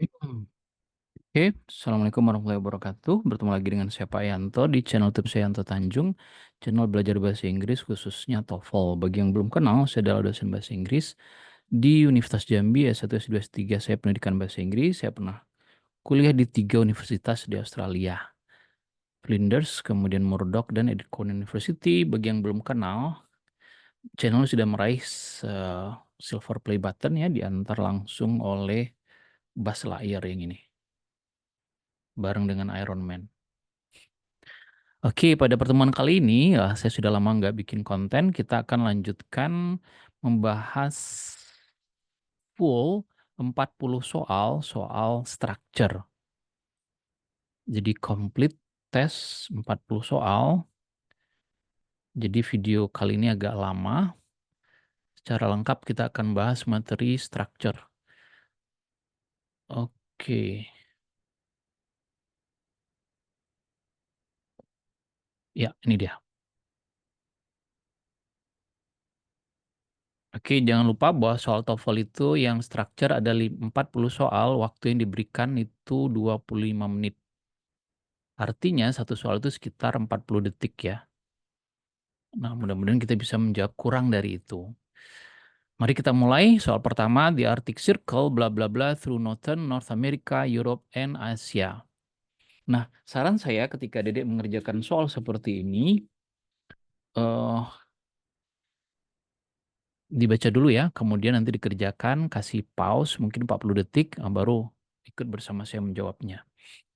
Oke, Assalamualaikum warahmatullahi wabarakatuh. Bertemu lagi dengan saya Pak Yanto di channel YouTube saya Yanto Tanjung, channel belajar bahasa Inggris khususnya TOEFL. Bagi yang belum kenal, saya adalah dosen bahasa Inggris di Universitas Jambi S1, S2, S3. Saya pendidikan bahasa Inggris. Saya pernah kuliah di 3 universitas di Australia, Flinders, kemudian Murdoch, dan Edith Cowan University. Bagi yang belum kenal, channel sudah meraih silver play button ya, diantar langsung oleh Buzz Lightyear yang ini, bareng dengan Iron Man. Oke, pada pertemuan kali ini, saya sudah lama nggak bikin konten. Kita akan lanjutkan membahas full 40 soal structure. Jadi complete tes 40 soal. Jadi video kali ini agak lama. Secara lengkap kita akan bahas materi structure. Oke. Ya, ini dia. Oke, jangan lupa bahwa soal TOEFL itu yang structure ada 40 soal, waktu yang diberikan itu 25 menit. Artinya satu soal itu sekitar 40 detik ya. Nah, mudah-mudahan kita bisa menjawab kurang dari itu. Mari kita mulai. Soal pertama, the Arctic Circle, bla bla bla, through North America, Europe, and Asia. Nah, saran saya ketika Dedek mengerjakan soal seperti ini, eh dibaca dulu ya, kemudian nanti dikerjakan, kasih pause mungkin 40 detik, baru ikut bersama saya menjawabnya.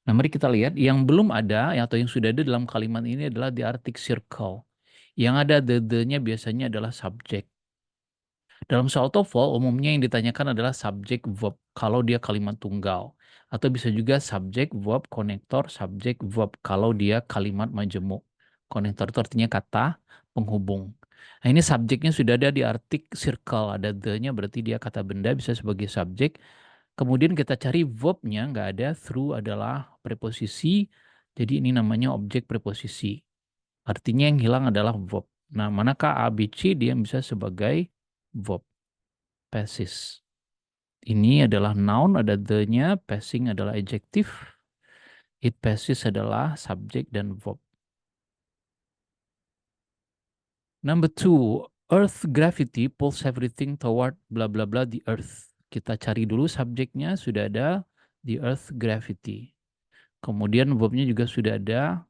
Nah, mari kita lihat yang belum ada atau yang sudah ada dalam kalimat ini adalah the Arctic Circle. Yang ada the-nya biasanya adalah subjek. Dalam soal TOEFL, umumnya yang ditanyakan adalah subjek verb kalau dia kalimat tunggal. Atau bisa juga subjek verb konektor, subjek verb kalau dia kalimat majemuk. Konektor itu artinya kata penghubung. Nah, ini subjeknya sudah ada di Arctic Circle. Ada the-nya berarti dia kata benda bisa sebagai subjek. Kemudian kita cari verbnya, nggak ada. Through adalah preposisi. Jadi ini namanya objek preposisi. Artinya yang hilang adalah verb. Nah, manakah A, B, C dia bisa sebagai verb. Passes. Ini adalah noun, ada the-nya. Passing adalah adjective. It passes adalah subjek dan verb. Number 2, Earth gravity pulls everything toward bla bla bla the Earth. Kita cari dulu subjeknya, sudah ada the Earth gravity. Kemudian verbnya juga sudah ada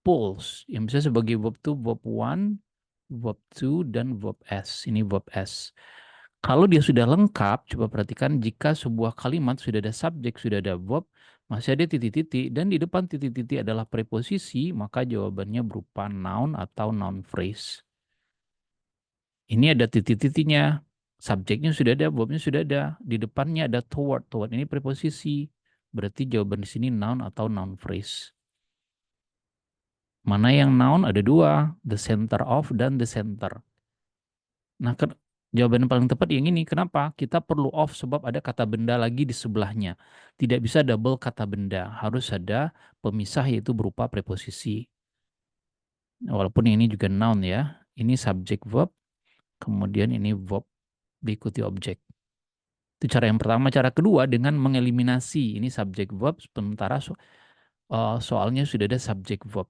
pulls. Yang bisa sebagai verb itu verb 1, verb 2, dan verb S. Ini verb S. Kalau dia sudah lengkap, coba perhatikan jika sebuah kalimat sudah ada subjek, sudah ada verb, masih ada titik-titik, dan di depan titik-titik adalah preposisi, maka jawabannya berupa noun atau noun phrase. Ini ada titik-titiknya, subjeknya sudah ada, verbnya sudah ada, di depannya ada toward, toward ini preposisi, berarti jawaban di sini noun atau noun phrase. Mana yang noun? Ada dua, the center of dan the center. Nah, jawaban yang paling tepat yang ini. Kenapa? Kita perlu of sebab ada kata benda lagi di sebelahnya. Tidak bisa double kata benda. Harus ada pemisah yaitu berupa preposisi. Walaupun ini juga noun ya. Ini subject verb. Kemudian ini verb diikuti objek. Itu cara yang pertama. Cara kedua dengan mengeliminasi. Ini subject verb. Sementara soalnya sudah ada subject verb.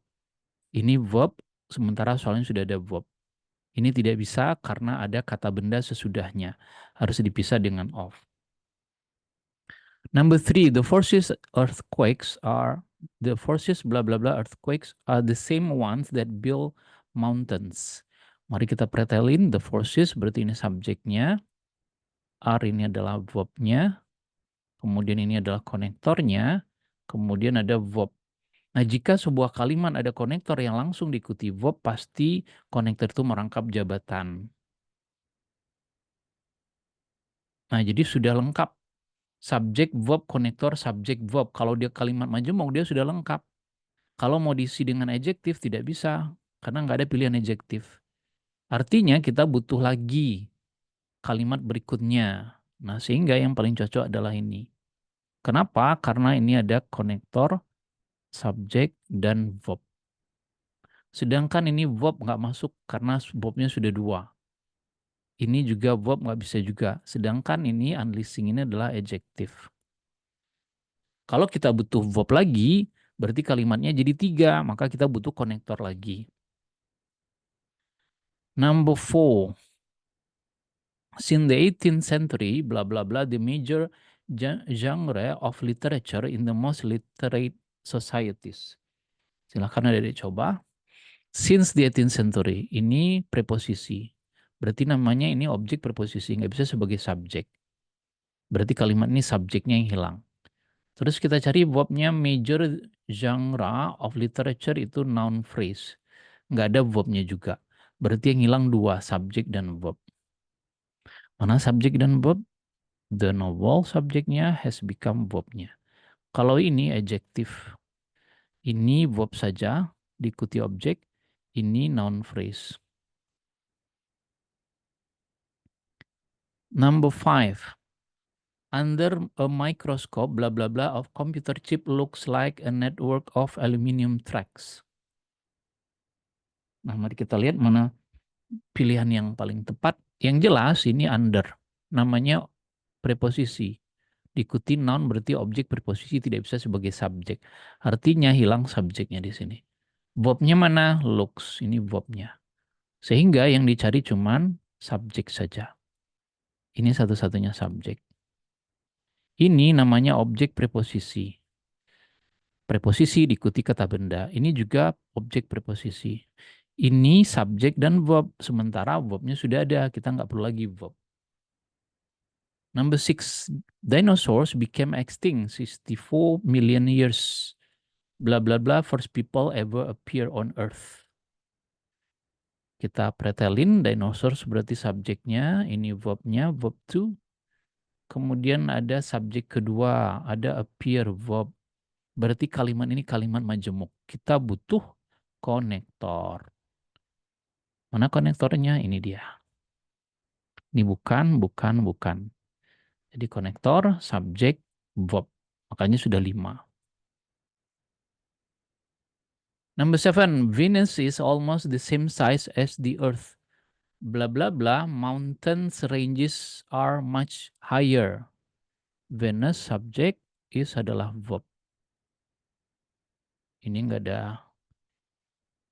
Ini verb. Sementara soalnya sudah ada verb. Ini tidak bisa karena ada kata benda sesudahnya. Harus dipisah dengan of. Number 3, the forces bla bla bla earthquakes are the same ones that build mountains. Mari kita pretelin the forces berarti ini subjeknya, are ini adalah verbnya, kemudian ini adalah konektornya, kemudian ada verb. Nah, jika sebuah kalimat ada konektor yang langsung diikuti verb, pasti konektor itu merangkap jabatan. Nah, jadi sudah lengkap. Subjek, verb, konektor, subjek, verb. Kalau dia kalimat majemuk, dia sudah lengkap. Kalau mau diisi dengan adjektif, tidak bisa. Karena nggak ada pilihan adjektif. Artinya kita butuh lagi kalimat berikutnya. Nah, sehingga yang paling cocok adalah ini. Kenapa? Karena ini ada konektor, subjek, dan verb. Sedangkan ini verb nggak masuk karena verbnya sudah dua. Ini juga verb nggak bisa juga. Sedangkan ini unleashing ini adalah adjektif. Kalau kita butuh verb lagi, berarti kalimatnya jadi 3, maka kita butuh konektor lagi. Number 4. Since the 18th century, blah blah blah, the major genre of literature in the most literate societies. Silahkan ada dicoba. Since the 18th century, ini preposisi. Berarti namanya ini objek preposisi, nggak bisa sebagai subjek. Berarti kalimat ini subjeknya yang hilang. Terus kita cari verbnya major genre of literature itu noun phrase. Nggak ada verbnya juga. Berarti yang hilang 2, subjek dan verb. Mana subjek dan verb? The novel subjeknya has become verbnya. Kalau ini adjective, ini verb saja, diikuti objek, ini noun phrase. Number 5. Under a microscope, blah blah blah of computer chip looks like a network of aluminium tracks. Nah, mari kita lihat mana pilihan yang paling tepat. Yang jelas ini under. Namanya preposisi. Diikuti noun berarti objek preposisi tidak bisa sebagai subjek. Artinya hilang subjeknya di sini. Verbnya mana? Looks. Ini verbnya. Sehingga yang dicari cuman subjek saja. Ini satu-satunya subjek. Ini namanya objek preposisi. Preposisi diikuti kata benda. Ini juga objek preposisi. Ini subjek dan verb. Sementara verbnya sudah ada. Kita nggak perlu lagi verb. Number 6. Dinosaurs became extinct 64 million years. Blah blah blah. First people ever appear on Earth. Kita pretelin dinosaurs berarti subjeknya. Ini verbnya. Verb to. Kemudian ada subjek kedua. Ada appear verb. Berarti kalimat ini kalimat majemuk. Kita butuh konektor. Mana konektornya? Ini dia. Ini bukan, bukan, bukan. Jadi konektor, subjek, verb. Makanya sudah 5. Number 7. Venus is almost the same size as the Earth. Blah, blah, blah. Mountains ranges are much higher. Venus, subjek, is adalah verb. Ini nggak ada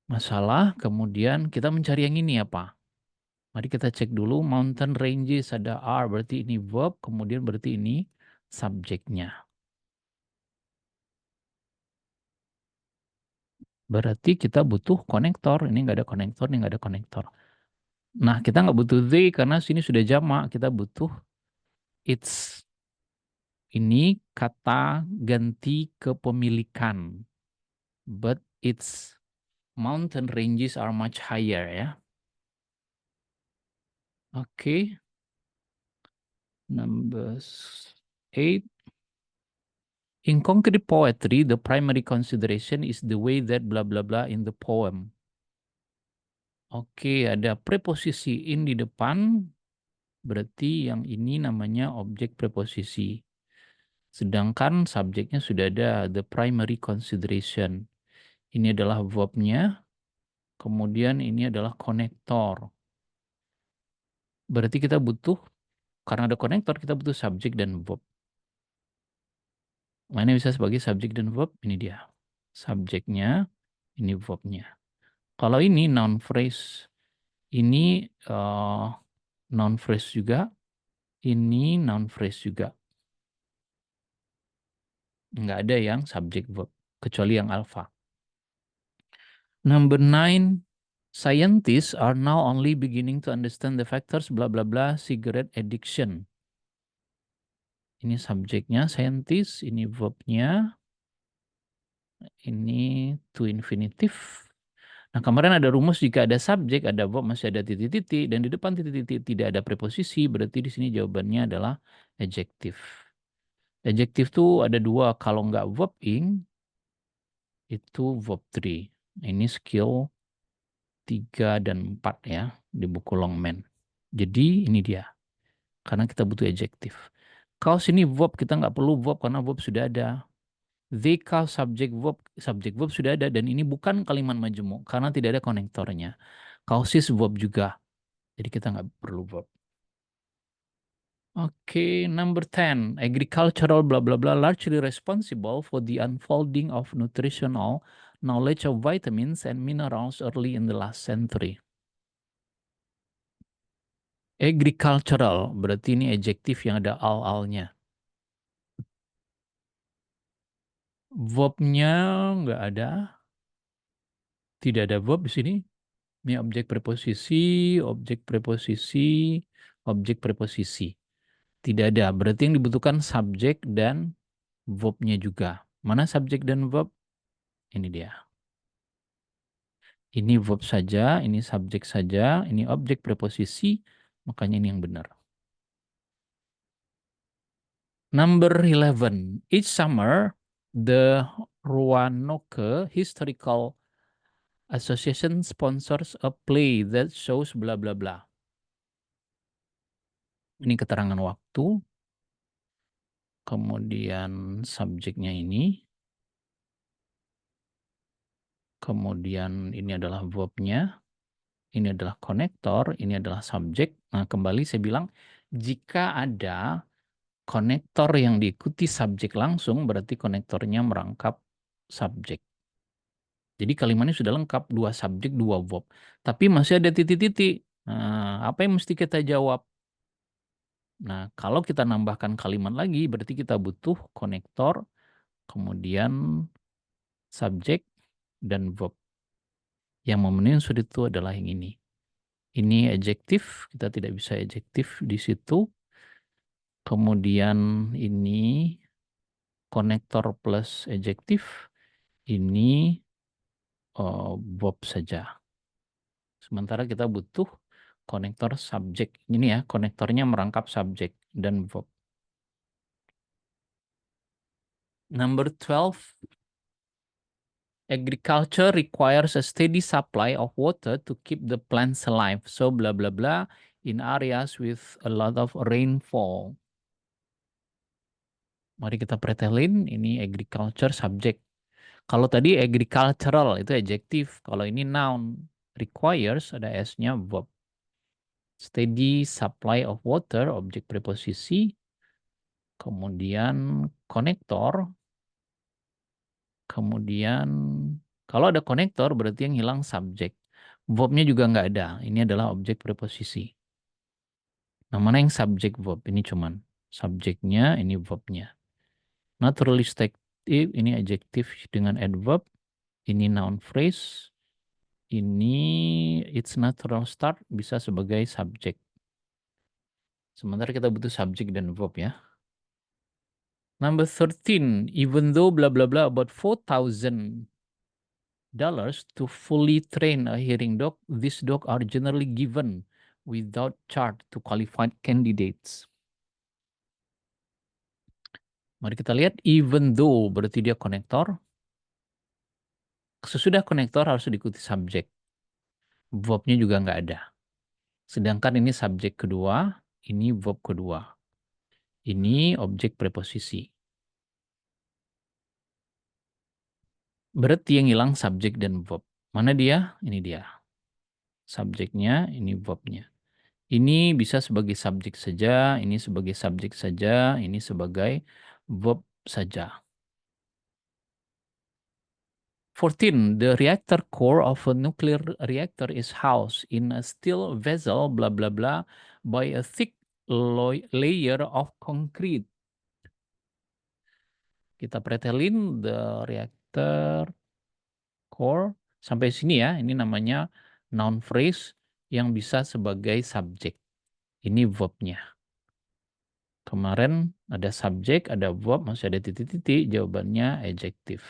masalah. Kemudian kita mencari yang ini apa? Mari kita cek dulu. Mountain ranges ada are, berarti ini verb. Kemudian berarti ini subjeknya. Berarti kita butuh konektor. Ini nggak ada konektor, ini nggak ada konektor. Nah, kita nggak butuh they karena sini sudah jamak. Kita butuh it's. Ini kata ganti kepemilikan. But its mountain ranges are much higher ya. Oke. Number 8. In concrete poetry, the primary consideration is the way that blah blah blah in the poem. Oke, ada preposisi in di depan, berarti yang ini namanya objek preposisi. Sedangkan subjeknya sudah ada, the primary consideration. Ini adalah verbnya, kemudian ini adalah konektor. Berarti kita butuh, karena ada konektor, kita butuh subjek dan verb. Mana bisa sebagai subjek dan verb? Ini dia. Subjeknya, ini verbnya. Kalau ini noun phrase, ini noun phrase juga, ini noun phrase juga. Nggak ada yang subjek verb, kecuali yang alpha. Number 9, scientists are now only beginning to understand the factors blah blah blah cigarette addiction. Ini subjeknya scientist, ini verbnya, ini to infinitive. Nah, kemarin ada rumus jika ada subjek, ada verb, masih ada titik-titik, dan di depan titik-titik tidak ada preposisi, berarti di sini jawabannya adalah adjective. Adjective tuh ada 2, kalau nggak verb ing, itu verb 3. Ini skill 3 dan 4 ya, di buku Longman. Jadi ini dia, karena kita butuh adjective. Kalau sini verb, kita nggak perlu verb karena verb sudah ada. They call subject verb sudah ada, dan ini bukan kalimat majemuk karena tidak ada konektornya. Causes verb juga, jadi kita nggak perlu verb. Oke, number 10. Agricultural blah blah blah largely responsible for the unfolding of nutritional knowledge of vitamins and minerals early in the last century. Agricultural berarti ini adjektif yang ada al-alnya. Verbnya nggak ada. Tidak ada verb di sini. Ini objek preposisi, objek preposisi, objek preposisi. Tidak ada. Berarti yang dibutuhkan subjek dan verbnya juga. Mana subjek dan verb? Ini dia. Ini verb saja, ini subjek saja, ini objek preposisi, makanya ini yang benar. Number 11. Each summer, the Roanoke Historical Association sponsors a play that shows bla bla bla. Ini keterangan waktu. Kemudian subjeknya ini. Kemudian ini adalah verbnya. Ini adalah konektor, ini adalah subjek. Nah, kembali saya bilang, jika ada konektor yang diikuti subjek langsung, berarti konektornya merangkap subjek. Jadi kalimatnya sudah lengkap, 2 subjek, 2 verb. Tapi masih ada titik-titik. Nah, apa yang mesti kita jawab? Nah, kalau kita nambahkan kalimat lagi, berarti kita butuh konektor, kemudian subjek, dan verb. Yang memenuhi unsur itu adalah yang ini. Ini adjektif, kita tidak bisa adjektif di situ. Kemudian ini konektor plus adjektif, ini verb saja. Sementara kita butuh konektor subjek. Ini ya, konektornya merangkap subjek dan verb. Number 12. Agriculture requires a steady supply of water to keep the plants alive. So blah blah blah in areas with a lot of rainfall. Mari kita pretelin, ini agriculture subject. Kalau tadi agricultural itu adjektif, kalau ini noun, requires ada S-nya verb. Steady supply of water, objek preposisi. Kemudian konektor. Kemudian kalau ada konektor berarti yang hilang subjek. Verbnya juga nggak ada. Ini adalah objek preposisi. Nah, mana yang subjek verb? Ini cuman subjeknya, ini verbnya. Naturalistic ini adjektif dengan adverb. Ini noun phrase. Ini its natural start bisa sebagai subjek. Sementara kita butuh subjek dan verb ya. Number 13, even though blah blah blah about $4,000 to fully train a hearing dog, these dogs are generally given without charge to qualified candidates. Mari kita lihat, even though berarti dia konektor. Sesudah konektor harus diikuti subjek. Verbnya juga nggak ada. Sedangkan ini subjek kedua, ini verb kedua. Ini objek preposisi. Berarti yang hilang subjek dan verb. Mana dia? Ini dia. Subjeknya, ini verbnya. Ini bisa sebagai subjek saja, ini sebagai subjek saja, ini sebagai verb saja. 14. The reactor core of a nuclear reactor is housed in a steel vessel, blah blah blah, by a thick layer of concrete. Kita pretelin the reactor core sampai sini ya. Ini namanya noun phrase yang bisa sebagai subjek. Ini verbnya. Kemarin ada subjek, ada verb, masih ada titik-titik. Jawabannya adjektif.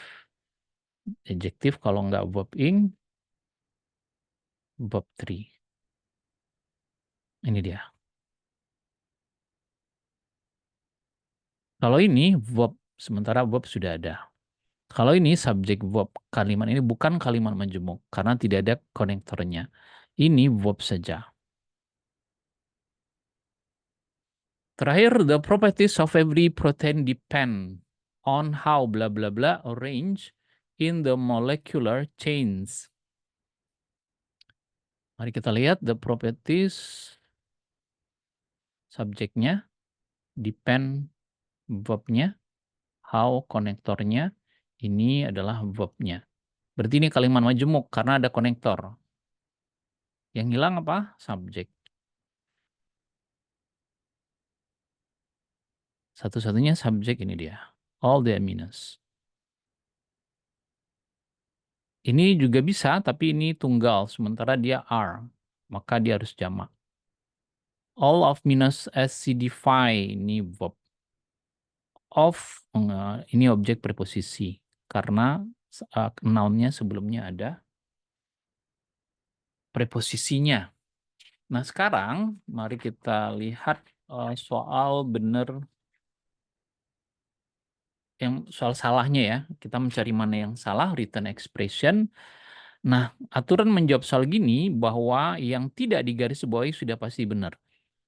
Adjektif kalau nggak verb ing, verb 3. Ini dia. Kalau ini verb, sementara verb sudah ada. Kalau ini subjek verb, kalimat ini bukan kalimat majemuk karena tidak ada konektornya. Ini verb saja. Terakhir, the properties of every protein depend on how blah blah blah arrange in the molecular chains. Mari kita lihat the properties subjeknya. depend verbnya, how konektornya, ini adalah verbnya. Berarti ini kalimat majemuk karena ada konektor. Yang hilang apa? Subjek. Satu-satunya subjek ini dia. All the minus. Ini juga bisa, tapi ini tunggal. Sementara dia are. Maka dia harus jamak. All of minus SCD5 ini verb. Of ini objek preposisi. Karena noun-nya sebelumnya ada preposisinya. Nah, sekarang mari kita lihat soal benar yang soal salahnya ya. Kita mencari mana yang salah, written expression. Nah, aturan menjawab soal gini bahwa yang tidak digarisbawahi sudah pasti benar.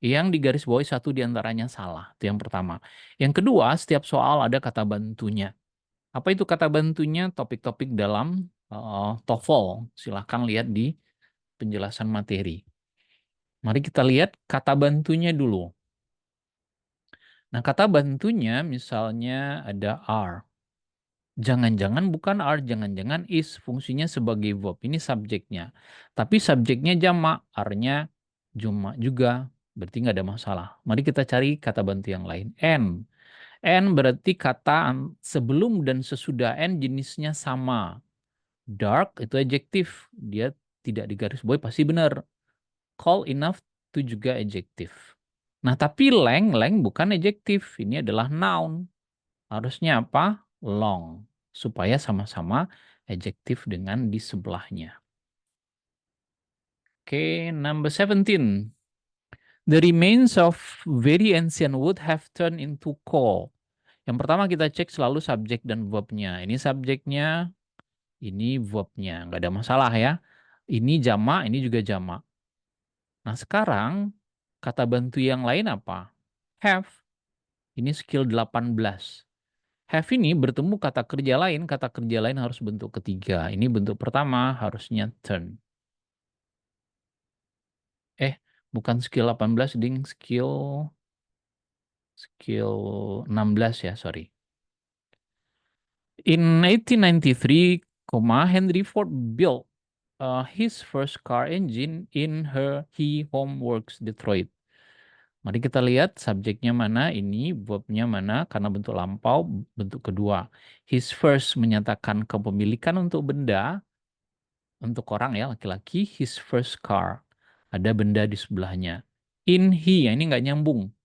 Yang digarisbawahi satu diantaranya salah. Itu yang pertama. Yang kedua, setiap soal ada kata bantunya. Apa itu kata bantunya? Topik-topik dalam TOEFL. Silahkan lihat di penjelasan materi. Mari kita lihat kata bantunya dulu. Nah, kata bantunya misalnya ada are. Jangan-jangan bukan are, jangan-jangan is. Fungsinya sebagai verb. Ini subjeknya. Tapi subjeknya jamak, are-nya jamak juga. Berarti nggak ada masalah. Mari kita cari kata bantu yang lain. And. And berarti kata sebelum dan sesudah and jenisnya sama. Dark itu adjektif. Dia tidak digarisbawahi pasti benar. Cold enough itu juga adjektif. Nah, tapi leng bukan adjektif. Ini adalah noun. Harusnya apa? Long. Supaya sama-sama adjektif dengan di sebelahnya. Oke, number 17. The remains of very ancient wood have turned into coal. Yang pertama kita cek selalu subjek dan verbnya. Ini subjeknya, ini verbnya. Nggak ada masalah ya. Ini jamak, ini juga jamak. Nah, sekarang kata bantu yang lain apa? Have. Ini skill 18. Have ini bertemu kata kerja lain harus bentuk ketiga. Ini bentuk pertama harusnya turn. Bukan skill 18, ding, skill 16 ya, sorry. In 1893, Henry Ford built his first car engine in he home works Detroit. Mari kita lihat subjeknya mana, ini verbnya mana, karena bentuk lampau, bentuk kedua. His first menyatakan kepemilikan untuk benda, untuk orang ya, laki-laki, his first car. Ada benda di sebelahnya. In he, ini nggak nyambung.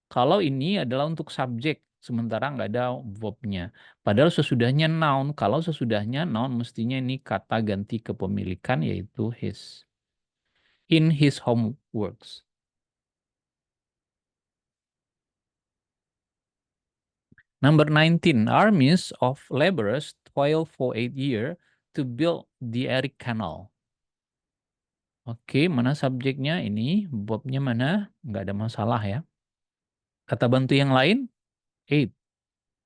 Kalau ini adalah untuk subjek, sementara nggak ada verbnya. Padahal sesudahnya noun. Kalau sesudahnya noun, mestinya ini kata ganti kepemilikan, yaitu his. In his home works. Number 19, armies of laborers toil for 8 years to build the Erie Canal. Oke, mana subjeknya ini? Verbnya mana? Nggak ada masalah ya. Kata bantu yang lain, 8.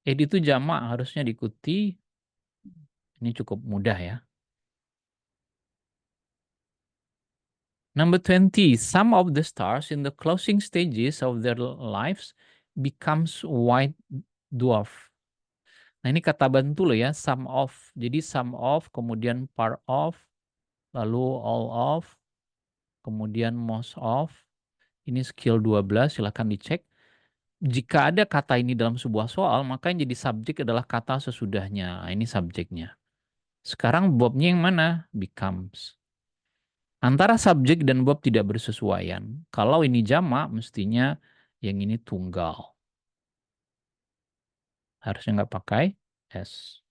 8 itu jamak, harusnya diikuti. Ini cukup mudah ya. Number 20, some of the stars in the closing stages of their lives becomes white dwarf. Nah, ini kata bantu loh ya, some of. Jadi some of, kemudian part of, lalu all of, kemudian most of. Ini skill 12, silahkan dicek. Jika ada kata ini dalam sebuah soal, maka yang jadi subjek adalah kata sesudahnya. Nah, ini subjeknya. Sekarang verbnya yang mana? Becomes. Antara subjek dan verb tidak bersesuaian. Kalau ini jamak, mestinya yang ini tunggal. Harusnya nggak pakai S.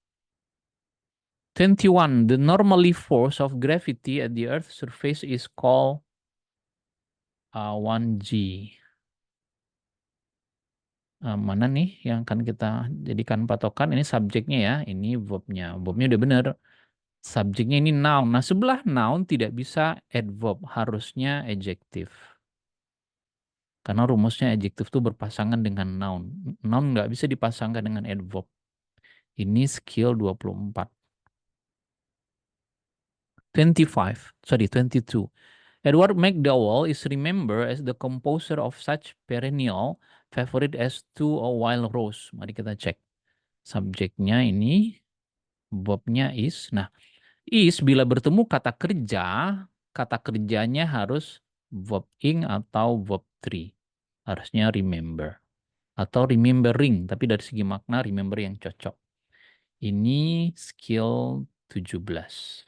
21. The normally force of gravity at the Earth's surface is called 1G. Mana nih yang akan kita jadikan patokan? Ini subjeknya ya, ini verbnya. Verbnya udah bener. Subjeknya ini noun. Nah, sebelah noun tidak bisa adverb, harusnya adjektif. Karena rumusnya adjektif itu berpasangan dengan noun. Noun nggak bisa dipasangkan dengan adverb. Ini skill 24. 22. Edward McDowell is remembered as the composer of such perennial favorite as to a wild rose. Mari kita cek. Subjeknya ini, verbnya is. Nah, is bila bertemu kata kerjanya harus verb ing atau verb three. Harusnya remember. Atau remembering, tapi dari segi makna remember yang cocok. Ini skill 17.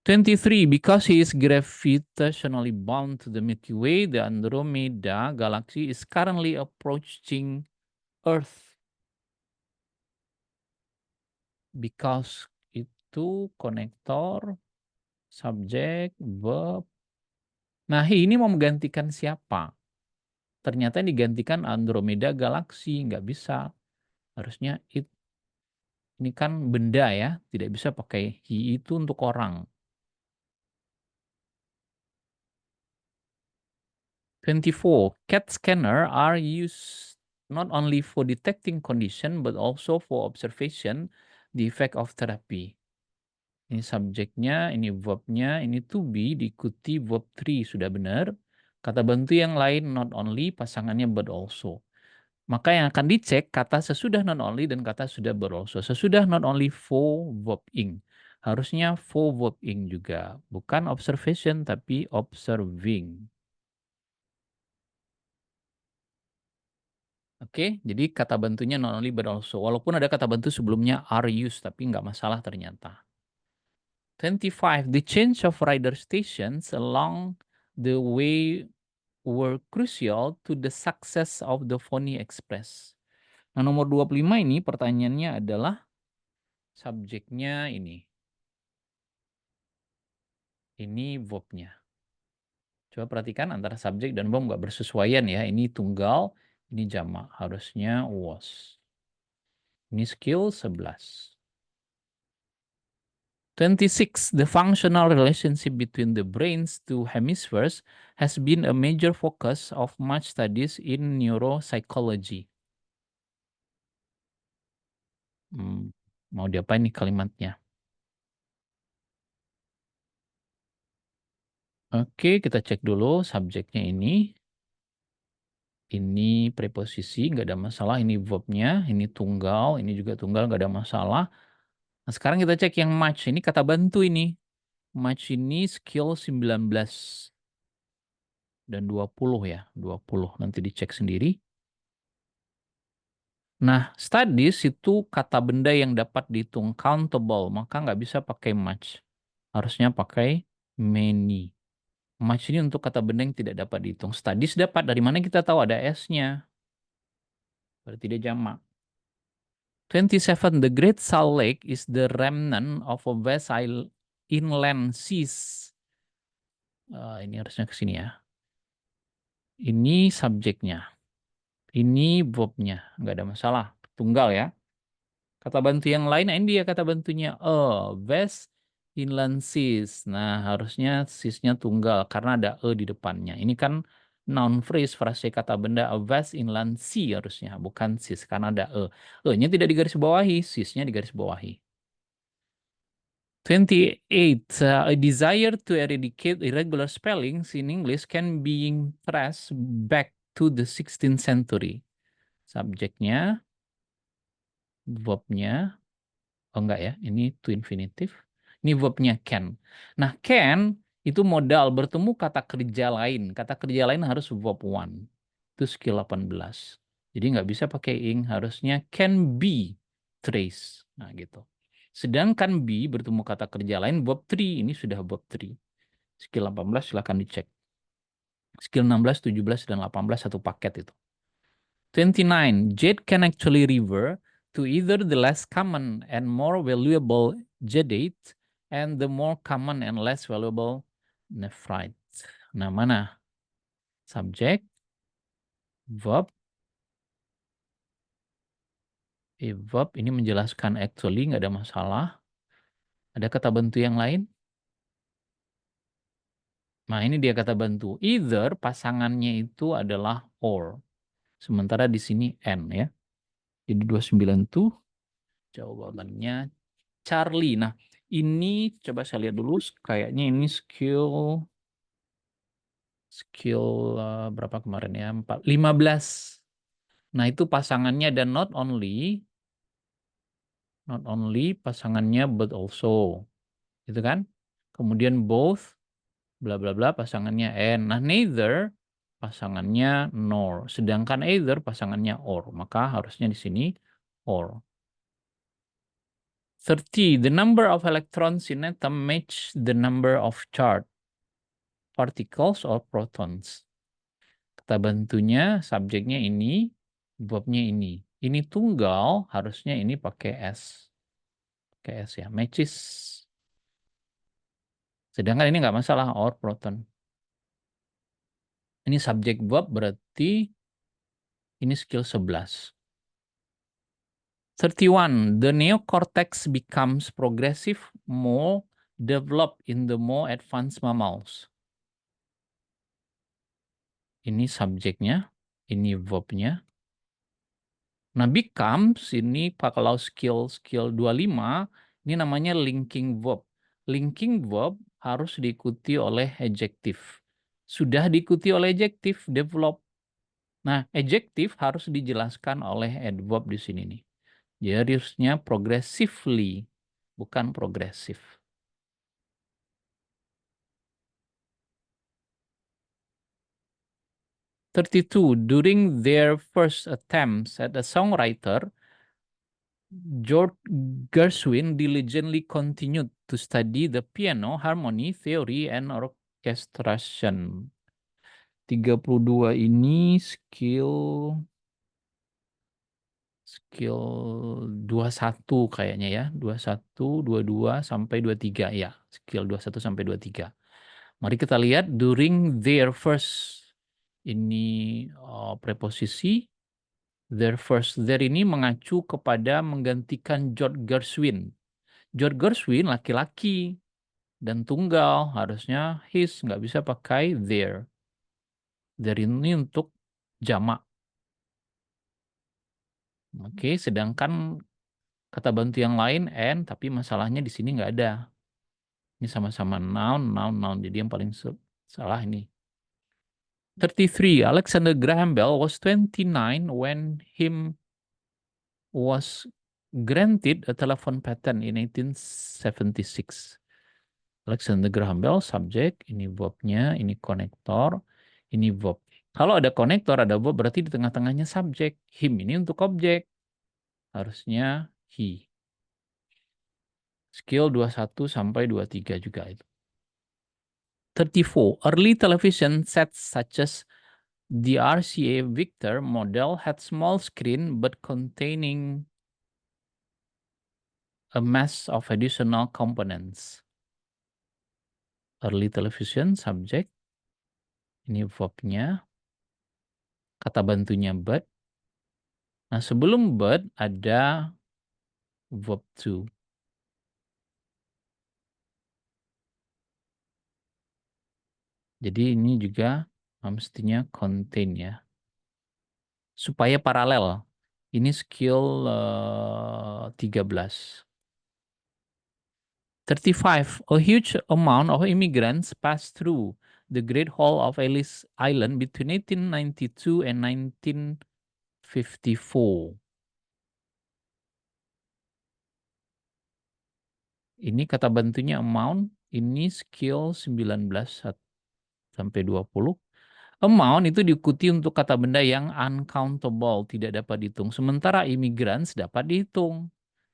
23, because he is gravitationally bound to the Milky Way, the Andromeda galaxy is currently approaching Earth. Because itu konektor, subjek, verb. Nah, ini mau menggantikan siapa? Ternyata digantikan Andromeda galaxy, nggak bisa. Harusnya ini kan benda ya, tidak bisa pakai he itu untuk orang. 24. CAT scanner are used not only for detecting condition but also for observation the effect of therapy. Ini subjeknya, ini verbnya, ini to be diikuti verb 3 sudah benar. Kata bantu yang lain not only pasangannya but also. Maka yang akan dicek kata sesudah not only dan kata sudah but also. Sesudah not only for verb ing. Harusnya for verb ing juga. Bukan observation tapi observing. Oke, jadi kata bantunya not only but also. Walaupun ada kata bantu sebelumnya are used, tapi nggak masalah ternyata. 25. The change of rider stations along the way were crucial to the success of the Pony Express. Nah, nomor 25 ini pertanyaannya adalah subjeknya ini. Ini verbnya. Coba perhatikan antara subjek dan verb nggak bersesuaian ya. Ini tunggal, ini jamak. Harusnya was. Ini skill 11. 26. The functional relationship between the brain's two hemispheres has been a major focus of much studies in neuropsychology. Mau diapain nih kalimatnya? Oke, kita cek dulu subjeknya ini. Ini preposisi, nggak ada masalah. Ini verbnya, ini tunggal, ini juga tunggal, nggak ada masalah. Nah, sekarang kita cek yang match. Ini kata bantu ini. Match ini skill 19 dan 20 ya. 20. Nanti dicek sendiri. Nah, studies itu kata benda yang dapat dihitung countable, maka nggak bisa pakai much. Harusnya pakai many. Much ini untuk kata benda yang tidak dapat dihitung. Studies dapat, dari mana kita tahu ada S-nya? Berarti dia jamak. 27. The Great Salt Lake is the remnant of a vast inland seas. Ini harusnya ke sini ya. Ini subjeknya. Ini verbnya. Nggak ada masalah. Tunggal ya. Kata bantu yang lain, nah ini dia kata bantunya. Vast inland seas. Nah, harusnya seas-nya tunggal karena ada di depannya. Ini kan noun phrase, frase kata benda a vast inland sea harusnya, bukan seas karena ada E-nya tidak digarisbawahi, seas-nya digarisbawahi. 28. A desire to eradicate irregular spellings in English can be traced back to the 16th century. Subjeknya, verbnya, oh enggak ya, ini to infinitive. Ini verbnya can. Nah, can itu modal bertemu kata kerja lain. Kata kerja lain harus verb one. Itu skill 18. Jadi nggak bisa pakai ing, harusnya can be trace. Nah, gitu. Sedangkan be bertemu kata kerja lain verb 3. Ini sudah verb 3. Skill 18 silahkan dicek. Skill 16, 17, dan 18 satu paket itu. 29. Jade can actually refer to either the less common and more valuable jadate and the more common and less valuable nephrite. Nah, mana? Subjek, verb. Verb ini menjelaskan actually, nggak ada masalah. Ada kata bantu yang lain? Nah, ini dia kata bantu. Either pasangannya itu adalah or. Sementara di sini and ya. Jadi 29 itu jawabannya Charlie. Nah, ini coba saya lihat dulu. Kayaknya ini skill skill berapa kemarin ya? 15. Nah, itu pasangannya dan not only pasangannya but also. Gitu kan? Kemudian both bla bla bla pasangannya and. Nah, neither pasangannya nor. Sedangkan either pasangannya or. Maka harusnya di sini or. 30. The number of electrons in atom match the number of charged particles or protons. Kata bantunya, subjeknya ini, verbnya ini. Ini tunggal, harusnya ini pakai S. Pakai S ya, matches. Sedangkan ini nggak masalah, or proton. Ini subjek verb berarti ini skill 11. 31. The neocortex becomes progressive more developed in the more advanced mammals. Ini subjeknya, ini verbnya. Nah, becomes ini kalau skill 25, ini namanya linking verb. Linking verb harus diikuti oleh adjektif. Sudah diikuti oleh adjektif, develop. Nah, adjektif harus dijelaskan oleh adverb di sini nih. Jadi harusnya progressively, bukan progresif. 32. During their first attempts at a songwriter, George Gershwin diligently continued to study the piano, harmony, theory, and orchestration. 32 ini skill 21 kayaknya ya. 21, 22 sampai 23 ya. Skill 21 sampai 23. Mari kita lihat during their first ini preposisi their first. Their ini mengacu kepada menggantikan George Gershwin. George Gershwin laki-laki dan tunggal, harusnya his, nggak bisa pakai their. Their ini untuk jamak. Oke, sedangkan kata bantu yang lain and, tapi masalahnya di sini nggak ada. Ini sama-sama noun, noun, noun. Jadi yang paling salah ini. 33. Alexander Graham Bell was 29 when him was granted a telephone patent in 1876. Alexander Graham Bell, subjek, ini verbnya, ini konektor, ini verb. Kalau ada konektor, ada verb, berarti di tengah-tengahnya subjek. Him ini untuk objek. Harusnya he. Skill 21 sampai 23 juga itu. 34. Early television sets such as the RCA Victor model had small screen but containing a mass of additional components. Early television, subject. Ini verbnya. Kata bantunya but. Nah, sebelum but ada verb to. Jadi ini juga mestinya contain ya. Supaya paralel. Ini skill 13. 35. A huge amount of immigrants passed through the Great Hall of Ellis Island between 1892 and 1954. Ini kata bantunya amount, ini skill 19 sampai 20. Amount itu diikuti untuk kata benda yang uncountable, tidak dapat dihitung. Sementara immigrants dapat dihitung.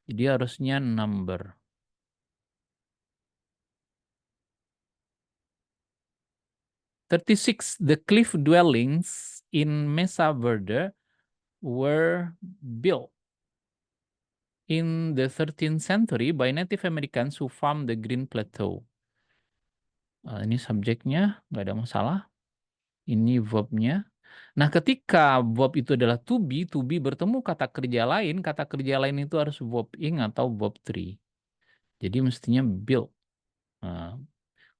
Jadi harusnya number. 36. The cliff dwellings in Mesa Verde were built in the 13th century by Native Americans who farmed the Green Plateau. Ini subjeknya, nggak ada masalah. Ini verbnya. Nah, ketika verb itu adalah to be bertemu kata kerja lain itu harus verb ing atau verb 3. Jadi mestinya build. Nah,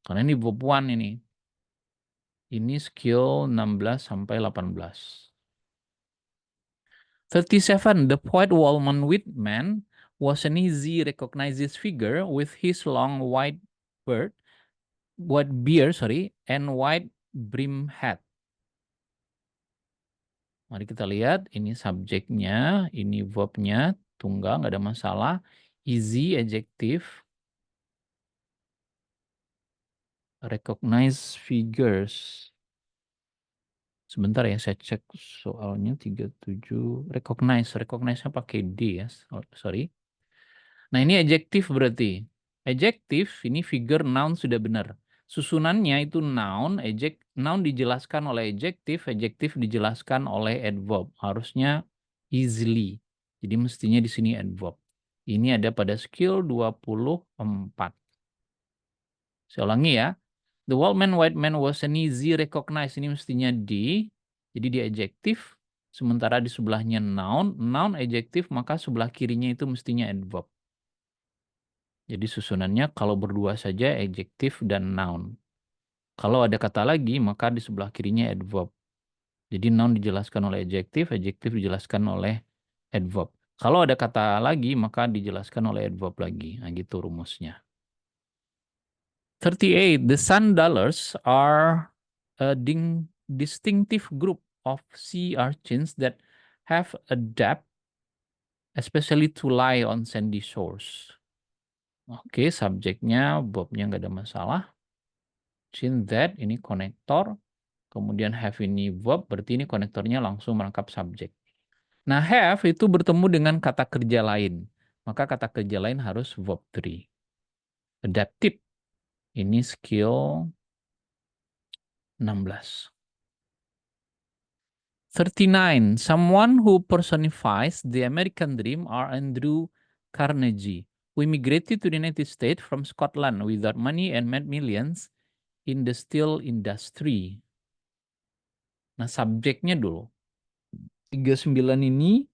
karena ini verb 1 ini. Ini skill 16 sampai 18. 37. The poet Waldman Whitman was an easy recognized figure with his long white beard, and white brim hat. Mari kita lihat, ini subjeknya, ini verbnya, tunggal, nggak ada masalah. Easy, adjective. Recognize figures. Sebentar ya, saya cek soalnya 37. Recognize-nya pakai D ya, sorry. Nah ini adjektif berarti. Adjektif, ini figure noun sudah benar. Susunannya itu noun, noun dijelaskan oleh adjektif dijelaskan oleh adverb. Harusnya easily. Jadi mestinya di sini adverb. Ini ada pada skill 24. Saya ulangi ya. The white man was an easy recognize. Ini mestinya di. Jadi di adjektif. Sementara di sebelahnya noun. Noun adjektif, maka sebelah kirinya itu mestinya adverb. Jadi susunannya kalau berdua saja adjektif dan noun. Kalau ada kata lagi, maka di sebelah kirinya adverb. Jadi noun dijelaskan oleh adjektif dijelaskan oleh adverb. Kalau ada kata lagi, maka dijelaskan oleh adverb lagi. Nah, gitu rumusnya. 38. The sandalers are a distinctive group of sea urchins that have adapted especially to lie on sandy shores. Oke, subjeknya, verbnya nggak ada masalah. Chin that, ini konektor. Kemudian have ini verb, berarti ini konektornya langsung merangkap subjek. Nah, have itu bertemu dengan kata kerja lain. Maka kata kerja lain harus verb 3. Adaptive, ini skill 16. 39. Someone who personifies the American dream are Andrew Carnegie, who immigrated to the United States from Scotland without money and made millions in the steel industry. Nah, subjeknya dulu. 39 ini,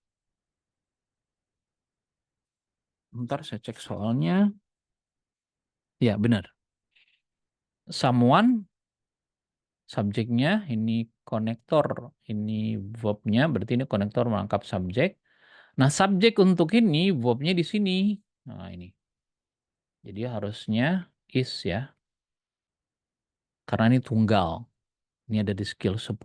bentar saya cek soalnya. Ya, benar. Someone, subjeknya, ini konektor, ini verbnya, berarti ini konektor merangkap subjek. Nah, subjek untuk ini, verbnya di sini. Nah, ini. Jadi harusnya is ya. Karena ini tunggal. Ini ada di skill 10,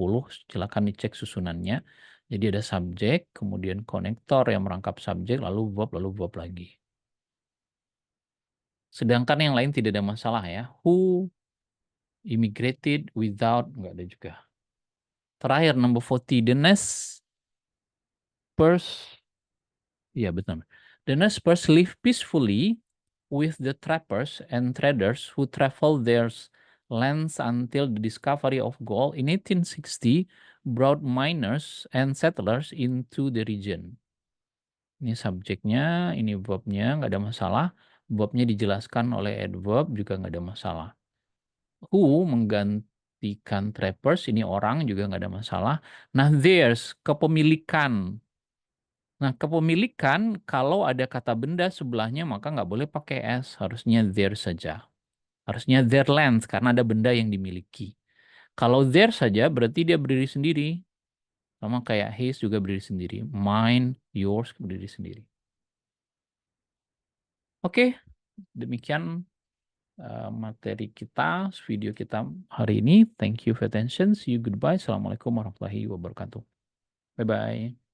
silakan dicek susunannya. Jadi ada subjek, kemudian konektor yang merangkap subjek, lalu verb lagi. Sedangkan yang lain tidak ada masalah ya. Who immigrated without, nggak ada juga. Terakhir, number 40, the Nez ya betul. The Nez live peacefully with the trappers and traders who traveled their lands until the discovery of gold in 1860 brought miners and settlers into the region. Ini subjeknya, ini verbnya, nggak ada masalah. Verbnya dijelaskan oleh adverb, juga nggak ada masalah. Who menggantikan trappers, ini orang, juga nggak ada masalah. Nah, theirs, kepemilikan. Nah, kepemilikan, kalau ada kata benda sebelahnya, maka nggak boleh pakai S. Harusnya their saja. Harusnya their land, karena ada benda yang dimiliki. Kalau their saja, berarti dia berdiri sendiri. Sama kayak his juga berdiri sendiri. Mine, yours, berdiri sendiri. Oke, demikian materi kita, video kita hari ini. Thank you for attention. See you, goodbye. Assalamualaikum warahmatullahi wabarakatuh. Bye-bye.